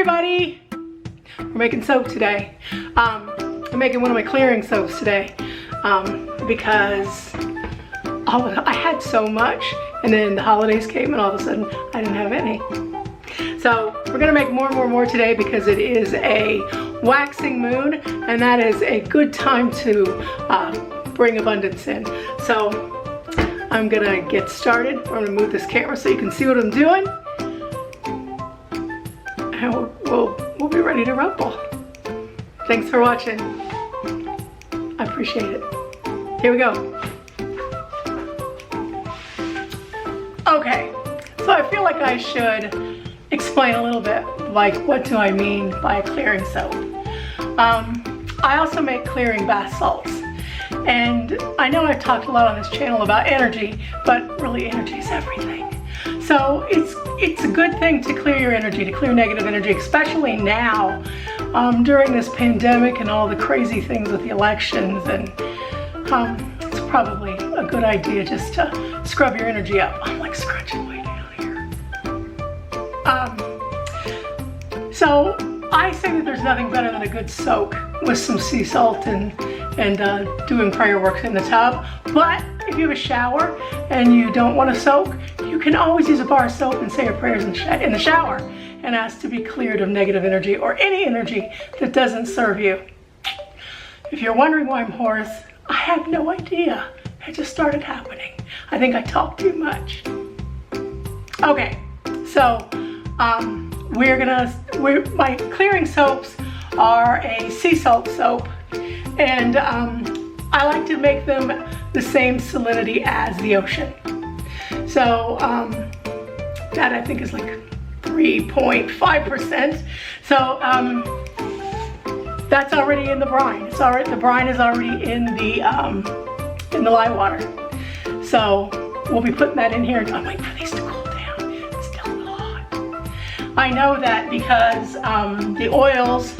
everybody! We're making soap today. I'm making one of my clearing soaps today because I had so much and then the holidays came and all of a sudden I didn't have any. So we're gonna make more today because it is a waxing moon and that is a good time to bring abundance in. So I'm gonna get started. I'm gonna move this camera so you can see what I'm doing. And we'll be ready to rumble. Thanks for watching. I appreciate it. Here we go. Okay, so I feel like I should explain a little bit, like what do I mean by a clearing soap. I also make clearing bath salts. And I know I've talked a lot on this channel about energy, but really energy is everything. So it's a good thing to clear your energy, to clear negative energy, especially now during this pandemic and all the crazy things with the elections. And it's probably a good idea just to scrub your energy up. I'm like scrunching way down here. So I say that there's nothing better than a good soak with some sea salt and doing prayer work in the tub. But if you have a shower and you don't want to soak, you can always use a bar of soap and say your prayers in the shower and ask to be cleared of negative energy or any energy that doesn't serve you. If you're wondering why I'm hoarse, I have no idea. It just started happening. I think I talk too much. Okay, so my clearing soaps are a sea salt soap, and I like to make them the same salinity as the ocean. So that I think is like 3.5%. So that's already in the brine. The brine is already in the lye water. So we'll be putting that in here. I'm waiting for these to cool down. It's still a little hot. I know that because the oils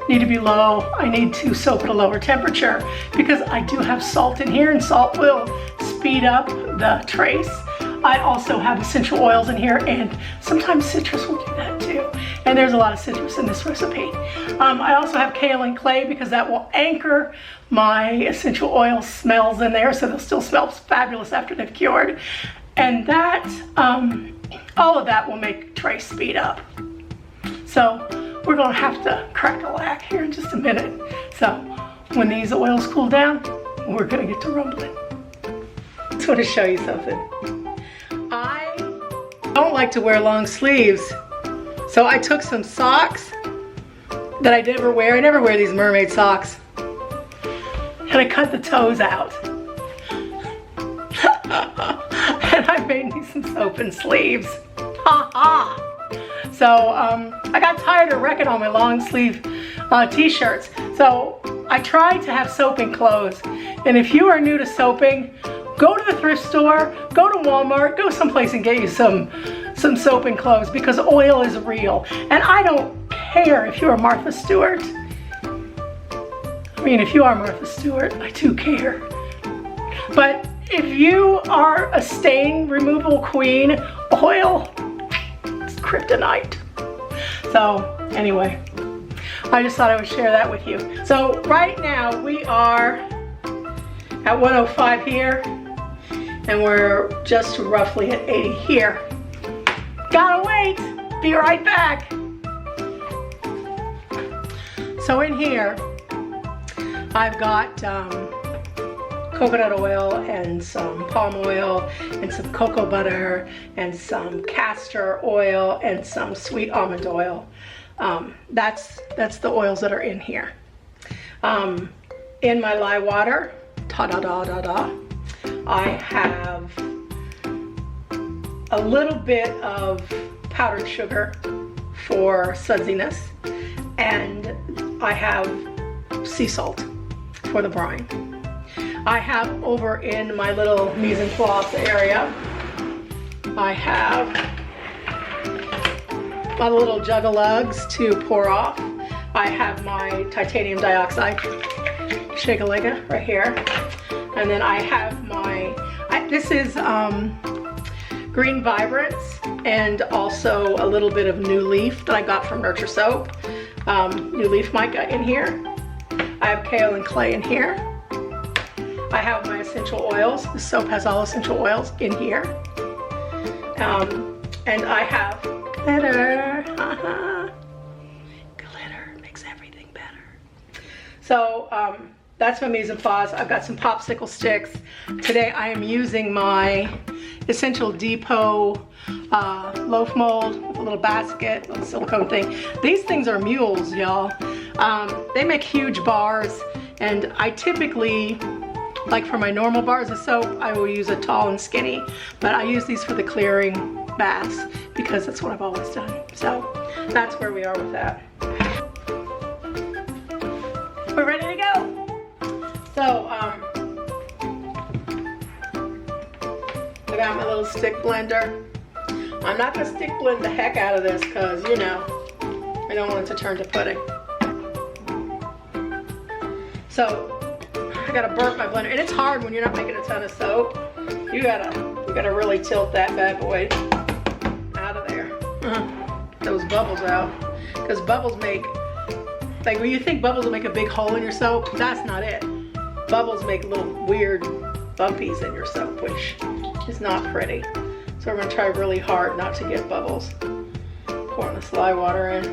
need to be low, I need to soap at a lower temperature because I do have salt in here and salt will speed up the trace. I also have essential oils in here and sometimes citrus will do that too. And there's a lot of citrus in this recipe. I also have kaolin clay because that will anchor my essential oil smells in there so they'll still smell fabulous after they've cured. And that, all of that will make trace speed up. So we're gonna have to crack a lack here in just a minute. So when these oils cool down, we're gonna get to rumbling. I just want to show you something. I don't like to wear long sleeves. So I took some socks that I never wear. I never wear these mermaid socks. And I cut the toes out. And I made me some soap and sleeves. Ha ha! So I got tired of wrecking all my long sleeve t-shirts. So I tried to have soaping clothes. And if you are new to soaping, go to the thrift store, go to Walmart, go someplace and get you some soaping clothes because oil is real. And I don't care if you're Martha Stewart. I mean, if you are Martha Stewart, I do care. But if you are a stain removal queen, oil, kryptonite. So anyway, I just thought I would share that with you. So right now we are at 105 here and we're just roughly at 80 here. Gotta wait, be right back. So in here I've got coconut oil and some palm oil and some cocoa butter and some castor oil and some sweet almond oil. That's the oils that are in here. In my lye water, I have a little bit of powdered sugar for sudsiness, and I have sea salt for the brine. I have over in my little mise en place area, I have my little jug of lugs to pour off. I have my titanium dioxide shake-a-lega right here. And then I have my, this is Green Vibrance and also a little bit of New Leaf that I got from Nurture Soap. New Leaf mica in here. I have kale and clay in here. I have my essential oils. The soap has all essential oils in here. And I have glitter. Glitter makes everything better. So that's my mise en place. I've got some popsicle sticks. Today I am using my Essential Depot loaf mold with a little basket, little silicone thing. These things are mules, y'all. They make huge bars, and I typically, like for my normal bars of soap, I will use a tall and skinny, but I use these for the clearing baths because that's what I've always done. So that's where we are with that. We're ready to go. So I got my little stick blender. I'm not gonna stick blend the heck out of this because, you know, I don't want it to turn to pudding. So I gotta burp my blender, and it's hard when you're not making a ton of soap. You gotta really tilt that bad boy out of there. Those bubbles out, because bubbles make, like when you think bubbles will make a big hole in your soap, that's not it. Bubbles make little weird bumpies in your soap, which is not pretty. So we're gonna try really hard not to get bubbles. Pouring this lye water in.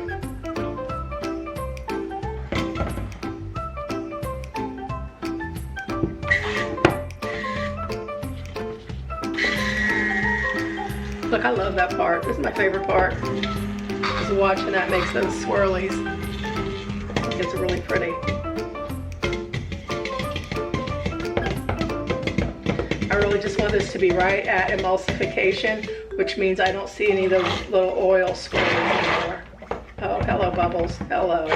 Look, I love that part. This is my favorite part. Is watching that makes those swirlies. It's really pretty. I really just want this to be right at emulsification, which means I don't see any of those little oil swirls anymore. Oh, hello bubbles. Hello.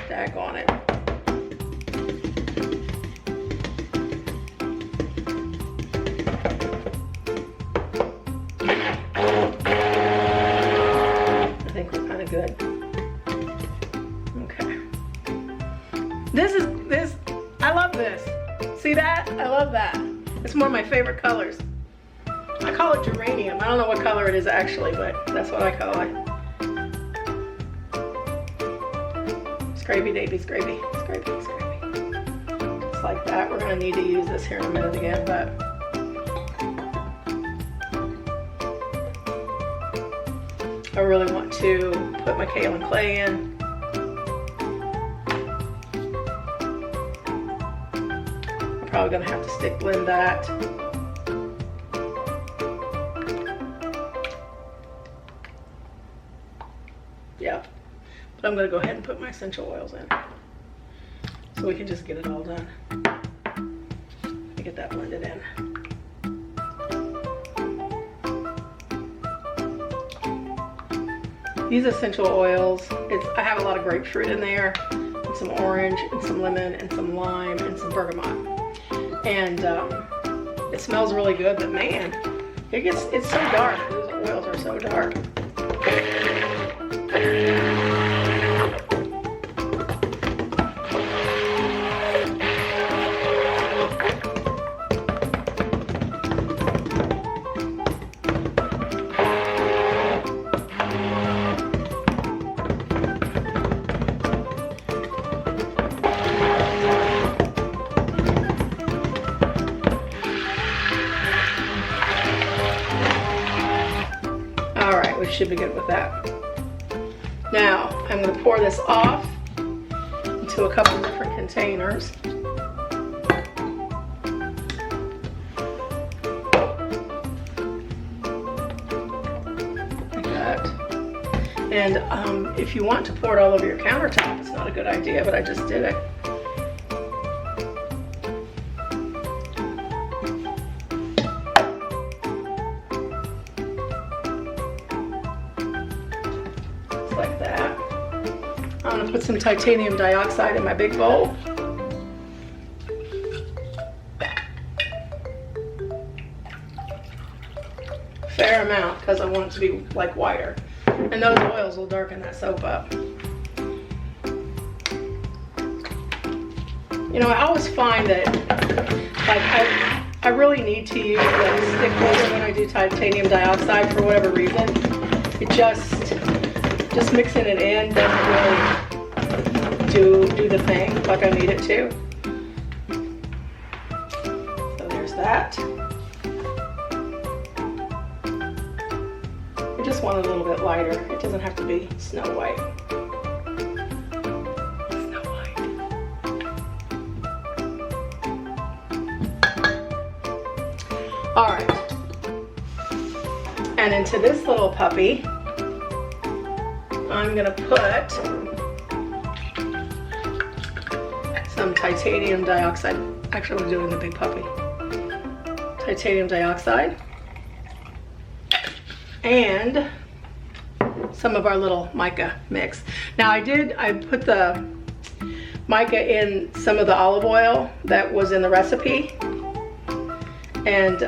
Daggone it. I think we're kind of good. Okay. I love this. See that? I love that. It's one of my favorite colors. I call it geranium. I don't know what color it is actually, but that's what I call it. Scrappy baby, scrappy, scrappy, scrappy. Just like that. We're gonna need to use this here in a minute again, but I really want to put my kale and clay in. Probably gonna have to stick blend that. Yep. But I'm gonna go ahead and put my essential oils in, so we can just get it all done. Let me get that blended in. These essential oils, I have a lot of grapefruit in there, and some orange, and some lemon, and some lime, and some bergamot. And it smells really good, but man, it's so dark. Those oils are so dark. Should be good with that. Now I'm going to pour this off into a couple different containers. Like that. And if you want to pour it all over your countertop, it's not a good idea, but I just did it. Like that. I'm going to put some titanium dioxide in my big bowl. Fair amount, because I want it to be like whiter. And those oils will darken that soap up. You know, I always find that, like, I really need to use the stick holder when I do titanium dioxide for whatever reason. It just mixing it in doesn't really do the thing like I need it to. So there's that. I just want it a little bit lighter. It doesn't have to be Snow White. Snow White. All right. And into this little puppy, I'm gonna put some titanium dioxide. Actually, I'm doing the big puppy. Titanium dioxide. And some of our little mica mix. Now I put the mica in some of the olive oil that was in the recipe, and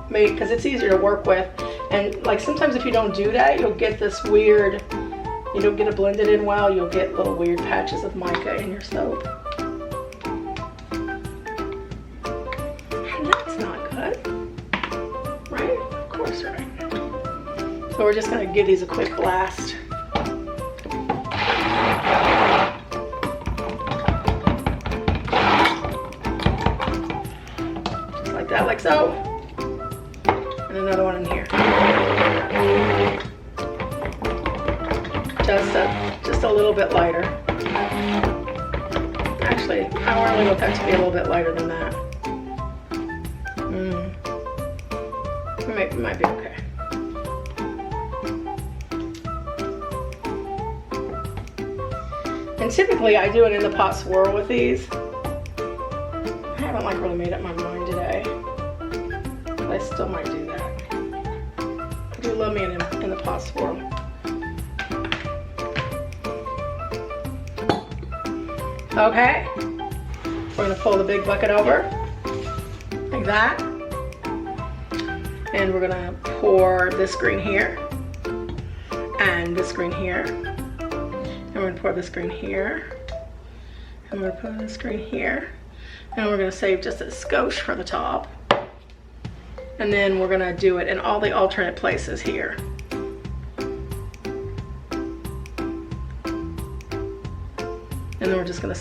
because it's easier to work with. And like sometimes if you don't do that, you'll get this weird, you don't get it blended in well, you'll get little weird patches of mica in your soap. And that's not good, right? Of course, right. So we're just gonna give these a quick blast. Just like that, like so. And another one in here. Just a little bit lighter. Actually, I really want that to be a little bit lighter than that. It might be okay. And typically I do it in the pot swirl with these. I haven't like really made up my mind today, but I still might do that. I do love me in the pot swirl. Okay, we're gonna pull the big bucket over like that, and we're gonna pour this green here and this green here. And we're gonna pour this green here, and we're gonna put this green here, and we're gonna save just a skosh for the top. And then we're gonna do it in all the alternate places here. And then we're just gonna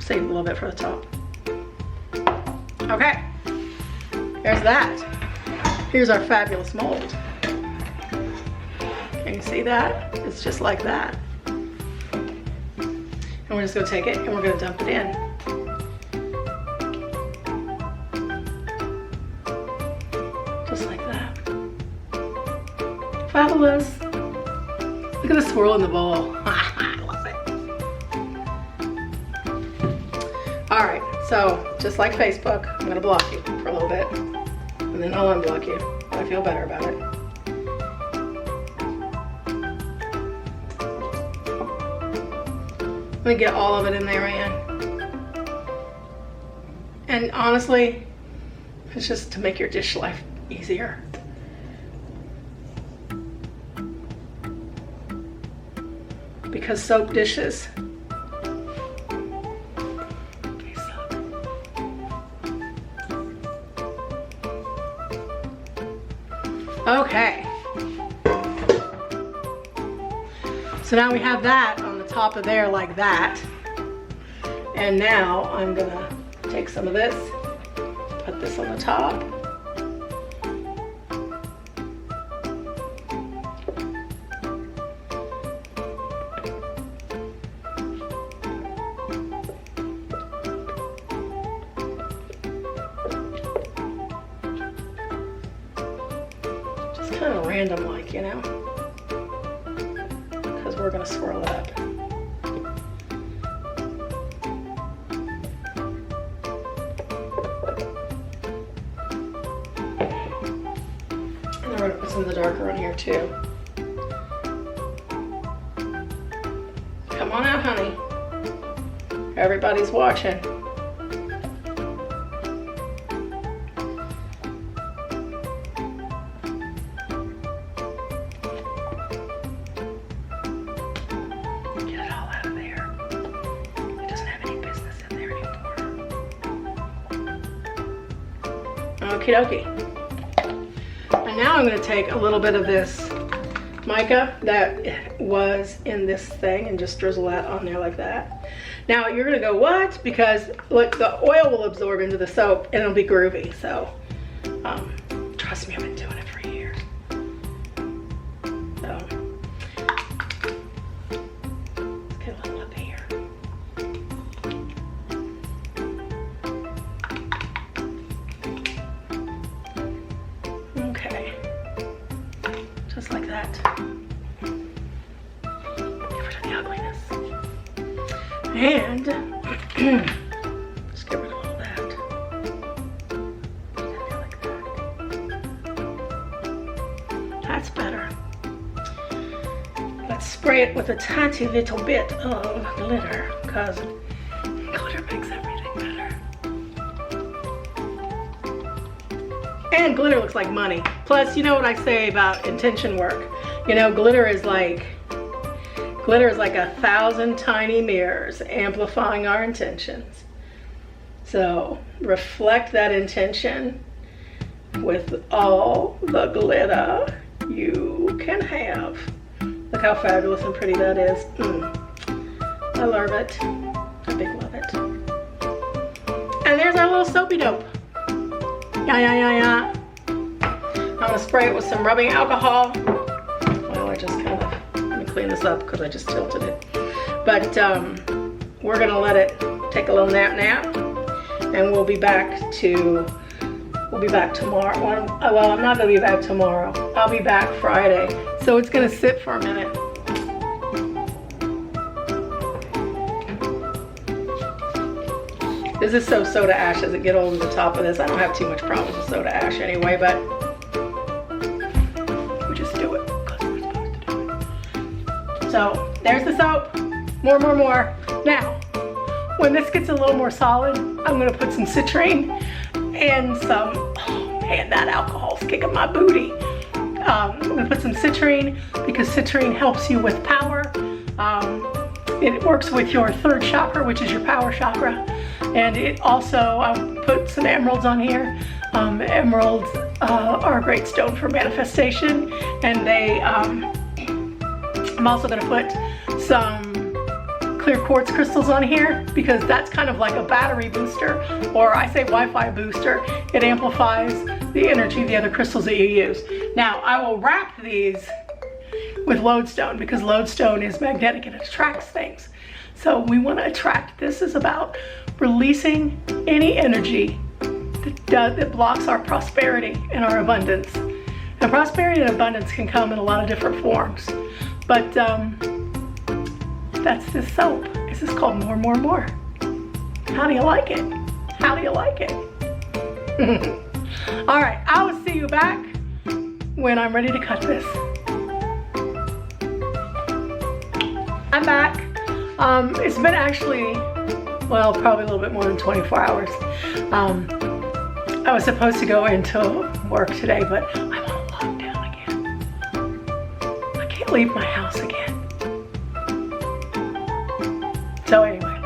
save a little bit for the top. Okay, there's that. Here's our fabulous mold. Can you see that? It's just like that. And we're just gonna take it and we're gonna dump it in. Just like that. Fabulous. Look at the swirl in the bowl. I love it. All right, so just like Facebook, I'm gonna block you for a little bit and then I'll unblock you when I feel better about it. Let me get all of it in there, man. And honestly, it's just to make your dish life easier. Because soap dishes, they suck. Okay. So now we have that on the top of there like that. And now I'm gonna take some of this, put this on the top. Just kind of random like, you know? Because we're gonna swirl it up. And then we're gonna put some of the darker on here too. Come on out, honey. Everybody's watching. Okie dokie. And now I'm going to take a little bit of this mica that was in this thing and just drizzle that on there like that. Now you're going to go, what? Because look, the oil will absorb into the soap and it'll be groovy. So trust me, I've been doing it for years. So let's get a little up here. Okay, just like that. Get rid of the ugliness. And just get rid of all that. Like that. That's better. Let's spray it with a tiny little bit of glitter, because glitter makes everything better. And glitter looks like money. Plus, you know what I say about intention work. You know, glitter is like 1,000 tiny mirrors amplifying our intentions. So reflect that intention with all the glitter you can have. Look how fabulous and pretty that is. I love it. I big love it. And there's our little soapy dope. Yeah. I'm gonna spray it with some rubbing alcohol. Well, I just kind of, let me clean this up because I just tilted it. But we're gonna let it take a little nap, and we'll be back tomorrow. Well, I'm not gonna be back tomorrow. I'll be back Friday. So it's gonna sit for a minute. This is so soda ash as it get over the top of this. I don't have too much problems with soda ash anyway, but we just do it because we're supposed to do it. So there's the soap. More. Now, when this gets a little more solid, I'm gonna put some citrine and some, oh man, that alcohol's kicking my booty. I'm gonna put some citrine because citrine helps you with power. It works with your third chakra, which is your power chakra. And it also, I'll put some emeralds on here. Emeralds are a great stone for manifestation. And I'm also gonna put some clear quartz crystals on here because that's kind of like a battery booster, or I say Wi-Fi booster. It amplifies the energy of the other crystals that you use. Now, I will wrap these with lodestone because lodestone is magnetic and it attracts things. So we want to attract. This is about releasing any energy that blocks our prosperity and our abundance. And prosperity and abundance can come in a lot of different forms. But that's this soap. This is called More. How do you like it? How do you like it? All right, I will see you back when I'm ready to cut this. I'm back. It's been actually, well, probably a little bit more than 24 hours. I was supposed to go into work today, but I'm on lockdown again. I can't leave my house again. So anyway,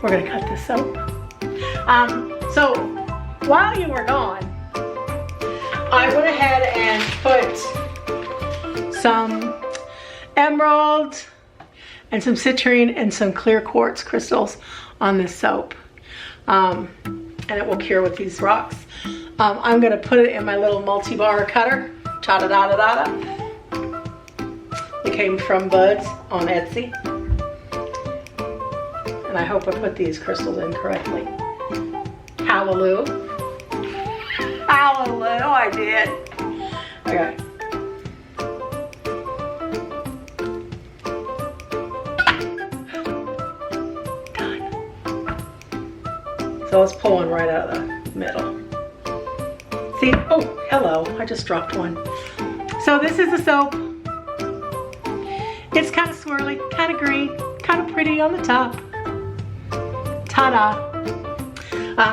we're gonna cut this soap. So while you were gone, I went ahead and put some emerald and some citrine and some clear quartz crystals on this soap. And it will cure with these rocks. I'm gonna put it in my little multi-bar cutter. Cha-da-da-da-da-da. It came from Buds on Etsy. And I hope I put these crystals in correctly. Hallelujah. Hallelujah, I did. Okay. So it's pulling right out of the middle. See, oh, hello, I just dropped one. So this is the soap. It's kind of swirly, kind of green, kind of pretty on the top. Ta-da.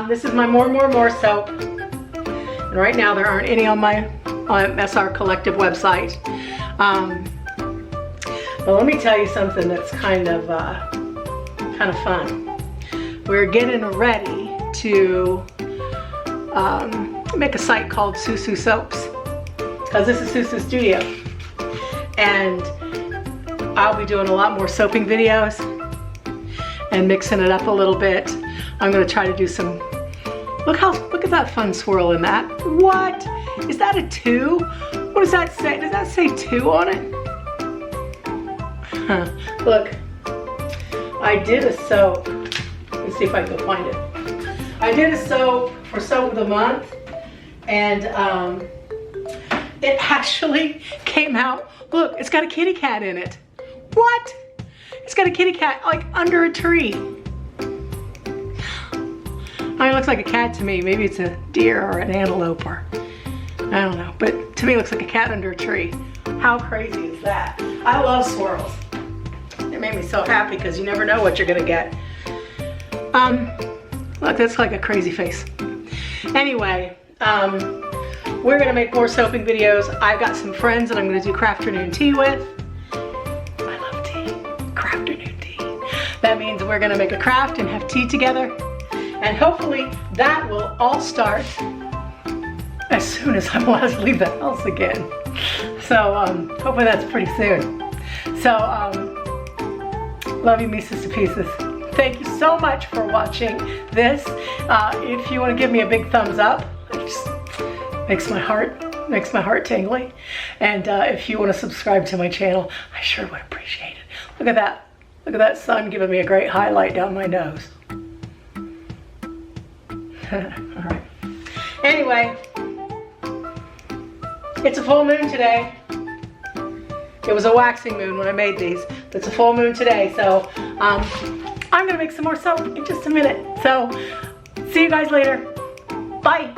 This is my More soap. And right now there aren't any on my SR Collective website. But let me tell you something that's kind of fun. We're getting ready to make a site called SuSu Soaps, because this is SuSu Studio, and I'll be doing a lot more soaping videos and mixing it up a little bit. I'm gonna try to do some, look at that fun swirl in that. What? Is that a 2? What does that say? Does that say 2 on it? Huh. Look, I did a soap. Let's see if I can find it. I did a soap for Soap of the Month, and it actually came out. Look, it's got a kitty cat in it. What? It's got a kitty cat like under a tree. I mean, it looks like a cat to me. Maybe it's a deer or an antelope, or I don't know. But to me, it looks like a cat under a tree. How crazy is that? I love swirls. It made me so happy because you never know what you're gonna get. Look, that's like a crazy face. Anyway, we're gonna make more soaping videos. I've got some friends that I'm gonna do crafternoon tea with. I love tea, crafternoon tea. That means we're gonna make a craft and have tea together. And hopefully that will all start as soon as I'm allowed to leave the house again. So hopefully that's pretty soon. So love you, Micas to pieces. Thank you so much for watching this. If you want to give me a big thumbs up, it just makes my heart tingly. And if you want to subscribe to my channel, I sure would appreciate it. Look at that. Look at that sun giving me a great highlight down my nose. All right. Anyway, it's a full moon today. It was a waxing moon when I made these. But it's a full moon today, so I'm gonna make some more soap in just a minute. So, see you guys later. Bye.